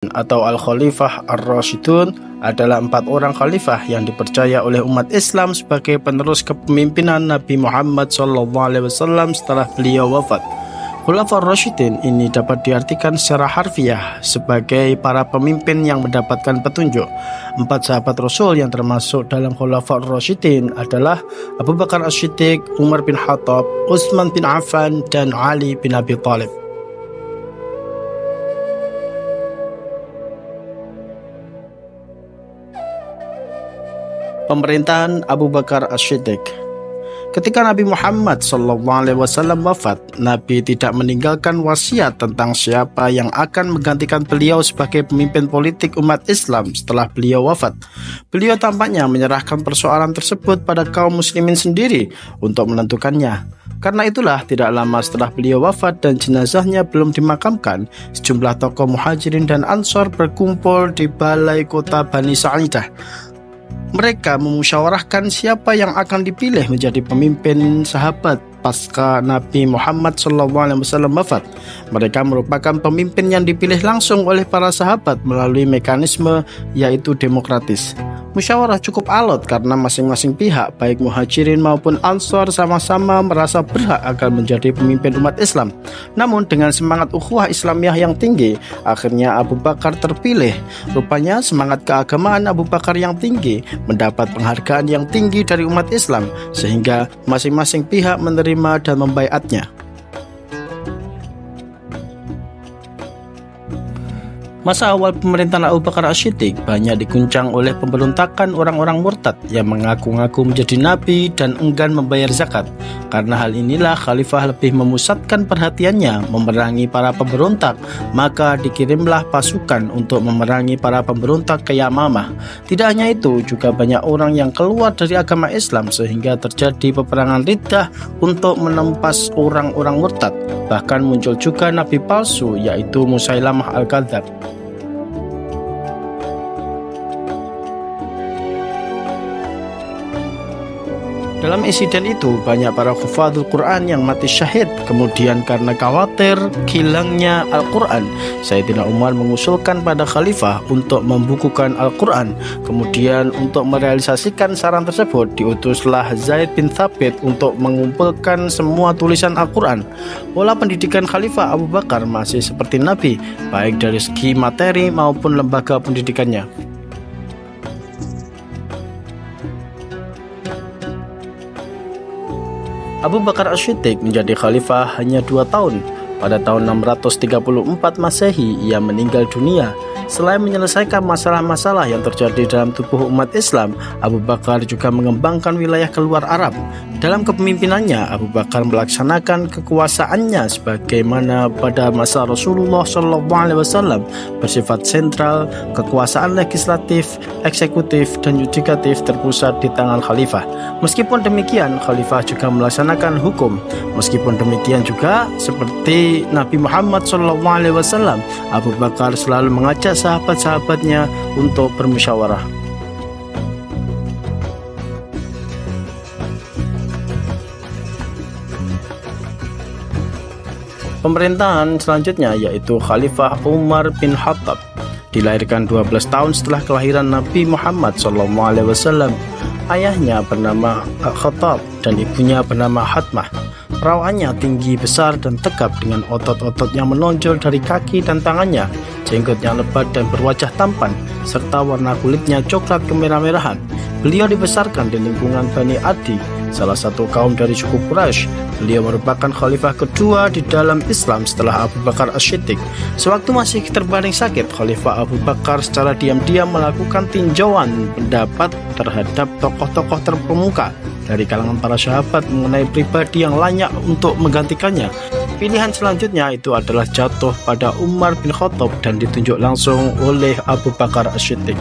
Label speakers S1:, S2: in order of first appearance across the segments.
S1: Ar-Rasyidin atau Al-Khalifah Ar-Rasyidun adalah 4 orang khalifah yang dipercaya oleh umat Islam sebagai penerus kepemimpinan Nabi Muhammad SAW setelah beliau wafat. Khulafaur Rasyidin ini dapat diartikan secara harfiah sebagai para pemimpin yang mendapatkan petunjuk. 4 sahabat Rasul yang termasuk dalam Khulafaur Rasyidin adalah Abu Bakar As-Siddiq, Umar bin Khattab, Utsman bin Affan, dan Ali bin Abi Thalib. Pemerintahan Abu Bakar As-Siddiq. Ketika Nabi Muhammad SAW wafat, Nabi tidak meninggalkan wasiat tentang siapa yang akan menggantikan beliau sebagai pemimpin politik umat Islam setelah beliau wafat. Beliau tampaknya menyerahkan persoalan tersebut pada kaum muslimin sendiri untuk menentukannya. Karena itulah tidak lama setelah beliau wafat dan jenazahnya belum dimakamkan, sejumlah tokoh muhajirin dan ansor berkumpul di balai kota Bani Sa'idah. Mereka memusyawarahkan siapa yang akan dipilih menjadi pemimpin sahabat pasca Nabi Muhammad SAW wafat. Mereka merupakan pemimpin yang dipilih langsung oleh para sahabat melalui mekanisme yaitu demokratis. Musyawarah cukup alot karena masing-masing pihak baik muhajirin maupun ansor sama-sama merasa berhak akan menjadi pemimpin umat Islam. Namun dengan semangat ukhuwah Islamiyah yang tinggi, akhirnya Abu Bakar terpilih. Rupanya semangat keagamaan Abu Bakar yang tinggi mendapat penghargaan yang tinggi dari umat Islam, sehingga masing-masing pihak menerima dan membaiatnya. Masa awal pemerintahan Abu Bakar As-Siddiq banyak diguncang oleh pemberontakan orang-orang murtad yang mengaku-ngaku menjadi nabi dan enggan membayar zakat. Karena hal inilah khalifah lebih memusatkan perhatiannya memerangi para pemberontak, maka dikirimlah pasukan untuk memerangi para pemberontak ke Yamamah. Tidak hanya itu, juga banyak orang yang keluar dari agama Islam sehingga terjadi peperangan riddah untuk menumpas orang-orang murtad. Bahkan muncul juga nabi palsu yaitu Musailamah Al-Kadzab. Dalam insiden itu, banyak para hufadzul Quran yang mati syahid. Kemudian karena khawatir hilangnya Al-Quran, Sayyidina Umar mengusulkan pada khalifah untuk membukukan Al-Quran. Kemudian untuk merealisasikan saran tersebut, diutuslah Zaid bin Thabit untuk mengumpulkan semua tulisan Al-Quran. Pola pendidikan Khalifah Abu Bakar masih seperti Nabi, baik dari segi materi maupun lembaga pendidikannya. Abu Bakar As-Siddiq menjadi khalifah hanya 2 tahun. Pada tahun 634 Masehi, ia meninggal dunia. Selain menyelesaikan masalah-masalah yang terjadi dalam tubuh umat Islam, Abu Bakar juga mengembangkan wilayah keluar Arab. Dalam kepemimpinannya, Abu Bakar melaksanakan kekuasaannya sebagaimana pada masa Rasulullah SAW, bersifat sentral. Kekuasaan legislatif, eksekutif, dan yudikatif terpusat di tangan khalifah. Meskipun demikian, khalifah juga melaksanakan hukum. Meskipun demikian juga, seperti Nabi Muhammad SAW, Abu Bakar selalu mengajak sahabat-sahabatnya untuk bermusyawarah. Pemerintahan selanjutnya yaitu Khalifah Umar bin Khattab. Dilahirkan 12 tahun setelah kelahiran Nabi Muhammad SAW. Ayahnya bernama Khattab dan ibunya bernama Hatmah. Perawakannya tinggi, besar, dan tegap dengan otot-otot yang menonjol dari kaki dan tangannya, jenggot yang lebat dan berwajah tampan, serta warna kulitnya coklat kemerah-merahan. Beliau dibesarkan di lingkungan Bani Adi, salah satu kaum dari suku Quraisy. Beliau merupakan khalifah kedua di dalam Islam setelah Abu Bakar As-Siddiq. Sewaktu masih terbaring sakit, Khalifah Abu Bakar secara diam-diam melakukan tinjauan pendapat terhadap tokoh-tokoh terkemuka dari kalangan para sahabat mengenai pribadi yang layak untuk menggantikannya. Pilihan selanjutnya itu adalah jatuh pada Umar bin Khattab dan ditunjuk langsung oleh Abu Bakar As-Siddiq.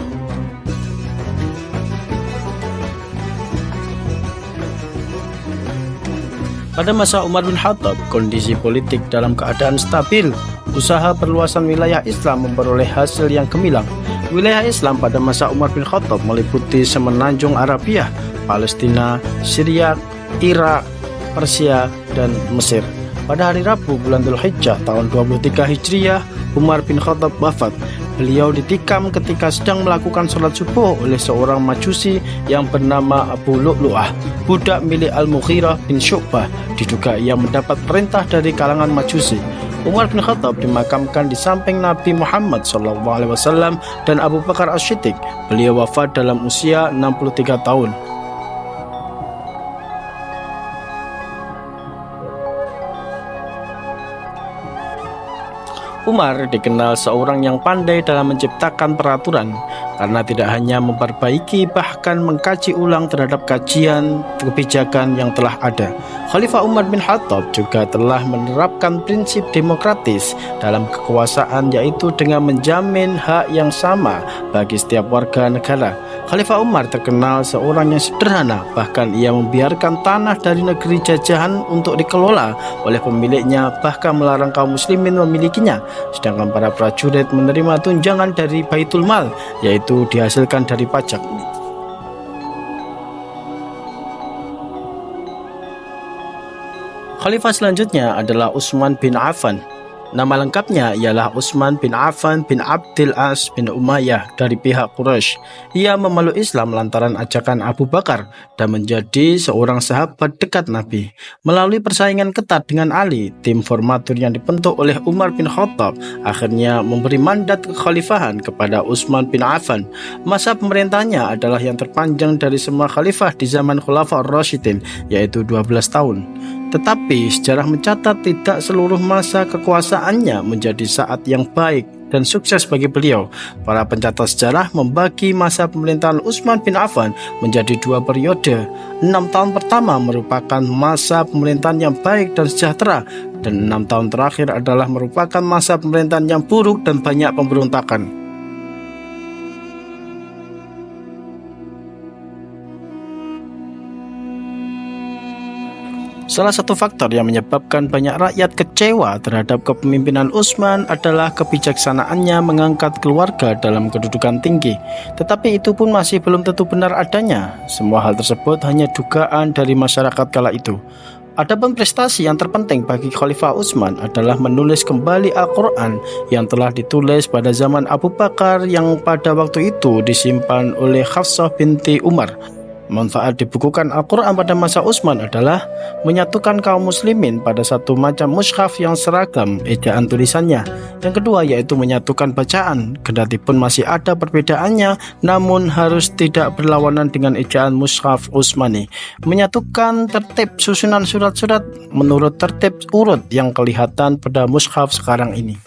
S1: Pada masa Umar bin Khattab, kondisi politik dalam keadaan stabil. Usaha perluasan wilayah Islam memperoleh hasil yang gemilang. Wilayah Islam pada masa Umar bin Khattab meliputi semenanjung Arabia, Palestina, Syria, Irak, Persia, dan Mesir. Pada hari Rabu bulan Dzulhijjah tahun 23 Hijriah, Umar bin Khattab wafat. beliau ditikam ketika sedang melakukan sholat subuh oleh seorang majusi yang bernama Abu Lu'lu'ah, budak milik Al-Mughirah bin Syu'bah. Diduga ia mendapat perintah dari kalangan majusi. Umar bin Khattab dimakamkan di samping Nabi Muhammad SAW dan Abu Bakar As-Siddiq. Beliau wafat dalam usia 63 tahun. Umar dikenal seorang yang pandai dalam menciptakan peraturan karena tidak hanya memperbaiki bahkan mengkaji ulang terhadap kajian kebijakan yang telah ada. Khalifah Umar bin Khattab juga telah menerapkan prinsip demokratis dalam kekuasaan, yaitu dengan menjamin hak yang sama bagi setiap warga negara. Khalifah Umar terkenal seorang yang sederhana, bahkan ia membiarkan tanah dari negeri jajahan untuk dikelola oleh pemiliknya, bahkan melarang kaum muslimin memilikinya. Sedangkan para prajurit menerima tunjangan dari Baitul Mal, yaitu dihasilkan dari pajak. Khalifah selanjutnya adalah Utsman bin Affan. Nama lengkapnya ialah Utsman bin Affan bin Abdul As bin Umayyah dari pihak Quraisy. Ia memeluk Islam lantaran ajakan Abu Bakar dan menjadi seorang sahabat dekat Nabi. Melalui persaingan ketat dengan Ali, tim formatur yang dibentuk oleh Umar bin Khattab akhirnya memberi mandat kekhalifahan kepada Utsman bin Affan. Masa pemerintahnya adalah yang terpanjang dari semua khalifah di zaman Khulafaur Rasyidin, yaitu 12 tahun. Tetapi sejarah mencatat tidak seluruh masa kekuasaannya menjadi saat yang baik dan sukses bagi beliau. Para pencatat sejarah membagi masa pemerintahan Utsman bin Affan menjadi 2 periode. 6 tahun pertama merupakan masa pemerintahan yang baik dan sejahtera, dan 6 tahun terakhir adalah merupakan masa pemerintahan yang buruk dan banyak pemberontakan. Salah satu faktor yang menyebabkan banyak rakyat kecewa terhadap kepemimpinan Utsman adalah kebijaksanaannya mengangkat keluarga dalam kedudukan tinggi. Tetapi itu pun masih belum tentu benar adanya. Semua hal tersebut hanya dugaan dari masyarakat kala itu. Adapun prestasi yang terpenting bagi Khalifah Utsman adalah menulis kembali Al-Quran yang telah ditulis pada zaman Abu Bakar, yang pada waktu itu disimpan oleh Hafsah binti Umar. Manfaat dibukukan Al-Quran pada masa Utsman adalah menyatukan kaum muslimin pada satu macam mushaf yang seragam ejaan tulisannya. Yang kedua yaitu menyatukan bacaan, kendati pun masih ada perbedaannya, namun harus tidak berlawanan dengan ejaan mushaf Utsmani. Menyatukan tertib susunan surat-surat menurut tertib urut yang kelihatan pada mushaf sekarang ini.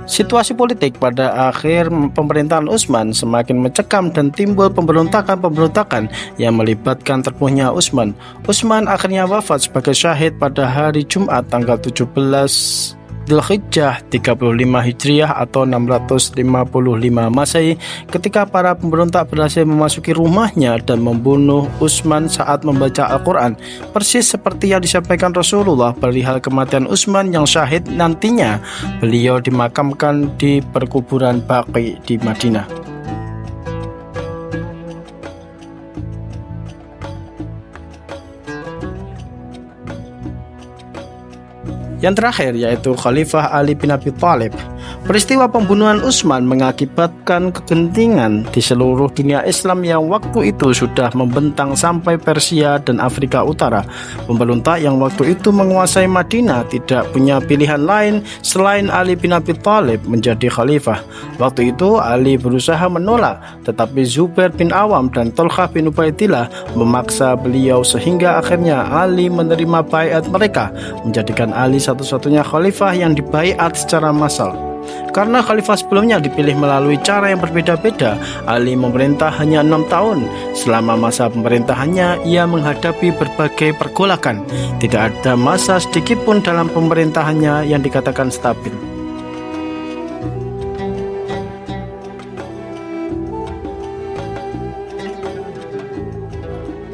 S1: Situasi politik pada akhir pemerintahan Utsman semakin mencekam dan timbul pemberontakan-pemberontakan yang melibatkan terbunuhnya Utsman. Utsman akhirnya wafat sebagai syahid pada hari Jumat tanggal 17 Dzulhijjah 35 Hijriah atau 655 Masehi, ketika para pemberontak berhasil memasuki rumahnya dan membunuh Utsman saat membaca Al-Quran. Persis seperti yang disampaikan Rasulullah perihal kematian Utsman yang syahid, nantinya beliau dimakamkan di perkuburan Baqi di Madinah. Yang terakhir yaitu Khalifah Ali bin Abi Thalib. Peristiwa pembunuhan Utsman mengakibatkan kegentingan di seluruh dunia Islam yang waktu itu sudah membentang sampai Persia dan Afrika Utara. Pemberontak yang waktu itu menguasai Madinah tidak punya pilihan lain selain Ali bin Abi Thalib menjadi khalifah. Waktu itu Ali berusaha menolak, tetapi Zubair bin Awam dan Thalhah bin Ubaidillah memaksa beliau sehingga akhirnya Ali menerima baiat mereka, menjadikan Ali satu-satunya khalifah yang dibaiat secara massal. Karena khalifah sebelumnya dipilih melalui cara yang berbeda-beda, Ali memerintah hanya 6 tahun. Selama masa pemerintahannya, ia menghadapi berbagai pergolakan. Tidak ada masa sedikit pun dalam pemerintahannya yang dikatakan stabil.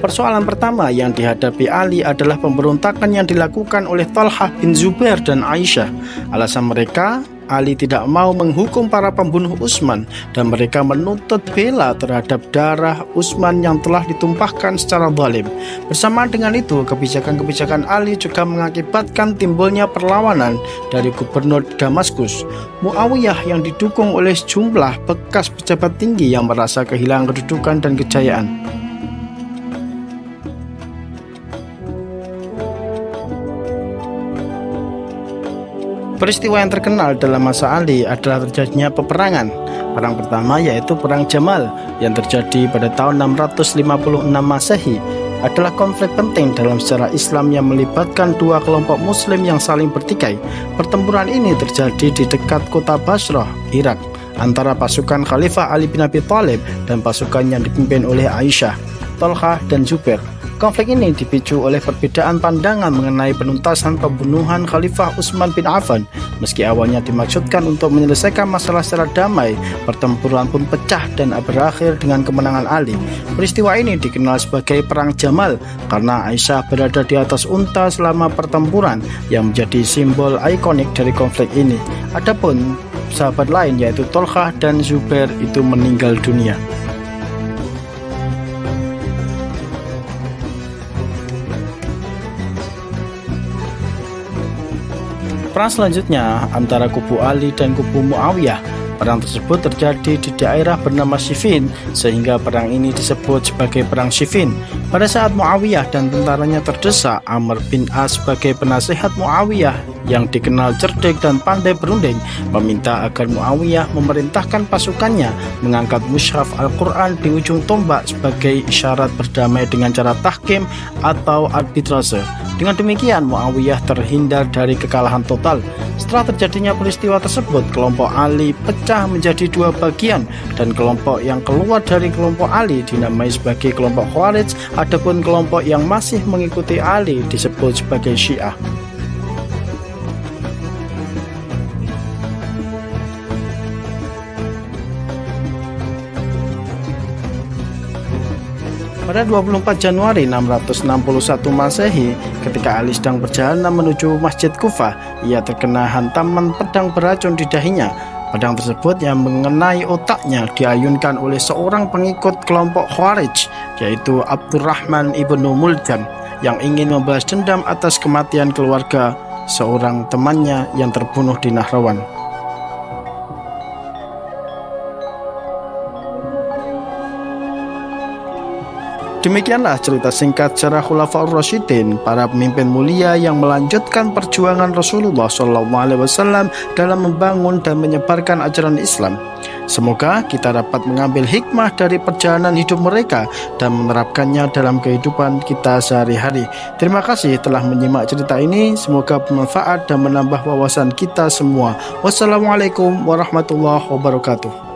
S1: Persoalan pertama yang dihadapi Ali adalah pemberontakan yang dilakukan oleh Thalhah bin Zubair dan Aisyah. Alasan mereka Ali tidak mau menghukum para pembunuh Utsman dan mereka menuntut bela terhadap darah Utsman yang telah ditumpahkan secara zalim. Bersamaan dengan itu, kebijakan-kebijakan Ali juga mengakibatkan timbulnya perlawanan dari gubernur Damaskus, Muawiyah, yang didukung oleh sejumlah bekas pejabat tinggi yang merasa kehilangan kedudukan dan kejayaan. Peristiwa yang terkenal dalam masa Ali adalah terjadinya peperangan. Perang pertama yaitu Perang Jamal yang terjadi pada tahun 656 Masehi adalah konflik penting dalam sejarah Islam yang melibatkan dua kelompok muslim yang saling bertikai. Pertempuran ini terjadi di dekat kota Basrah, Irak, antara pasukan Khalifah Ali bin Abi Thalib dan pasukan yang dipimpin oleh Aisyah, Thalhah, dan Zubair. Konflik ini dipicu oleh perbedaan pandangan mengenai penuntasan pembunuhan Khalifah Utsman bin Affan. Meski awalnya dimaksudkan untuk menyelesaikan masalah secara damai, pertempuran pun pecah dan berakhir dengan kemenangan Ali. Peristiwa ini dikenal sebagai Perang Jamal karena Aisyah berada di atas unta selama pertempuran, yang menjadi simbol ikonik dari konflik ini. Adapun sahabat lain yaitu Thalhah dan Zubair itu meninggal dunia. Perang selanjutnya antara kubu Ali dan kubu Muawiyah. Perang tersebut terjadi di daerah bernama Siffin, sehingga perang ini disebut sebagai Perang Siffin. Pada saat Muawiyah dan tentaranya terdesak, Amr bin As sebagai penasehat Muawiyah yang dikenal cerdik dan pandai berunding meminta agar Muawiyah memerintahkan pasukannya mengangkat mushaf Al-Quran di ujung tombak sebagai isyarat berdamai dengan cara tahkim atau arbitrase. Dengan demikian, Muawiyah terhindar dari kekalahan total. Setelah terjadinya peristiwa tersebut, kelompok Ali pecah menjadi dua bagian dan kelompok yang keluar dari kelompok Ali dinamai sebagai kelompok Khawarij, adapun kelompok yang masih mengikuti Ali disebut sebagai Syiah. Pada 24 Januari 661 Masehi, ketika Ali sedang berjalan menuju Masjid Kufah, ia terkena hantaman pedang beracun di dahinya. Pedang tersebut yang mengenai otaknya diayunkan oleh seorang pengikut kelompok Khawarij, yaitu Abdurrahman ibnu Muljam, yang ingin membalas dendam atas kematian keluarga seorang temannya yang terbunuh di Nahrawan. Demikianlah cerita singkat sejarah Khulafaur Rasyidin, para pemimpin mulia yang melanjutkan perjuangan Rasulullah SAW dalam membangun dan menyebarkan ajaran Islam. Semoga kita dapat mengambil hikmah dari perjalanan hidup mereka dan menerapkannya dalam kehidupan kita sehari-hari. Terima kasih telah menyimak cerita ini. Semoga bermanfaat dan menambah wawasan kita semua. Wassalamualaikum warahmatullahi wabarakatuh.